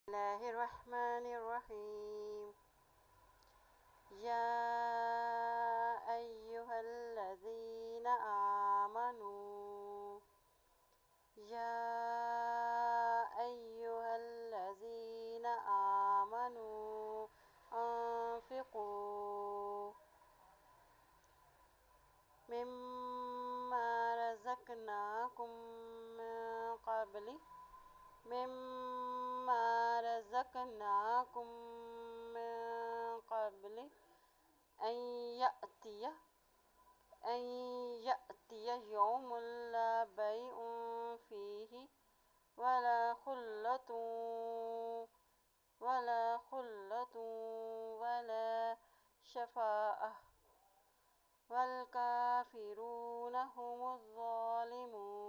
الله الرحمن الرحيم. يا أيها الذين آمنوا يا أيها الذين آمنوا أنفقوا مما رزقناكم من قبل مما رزقناكم من قبل أن يأتي أن يأتي يوم لا بيع فيه ولا خلة ولا شفاعة والكافرون هم الظالمون.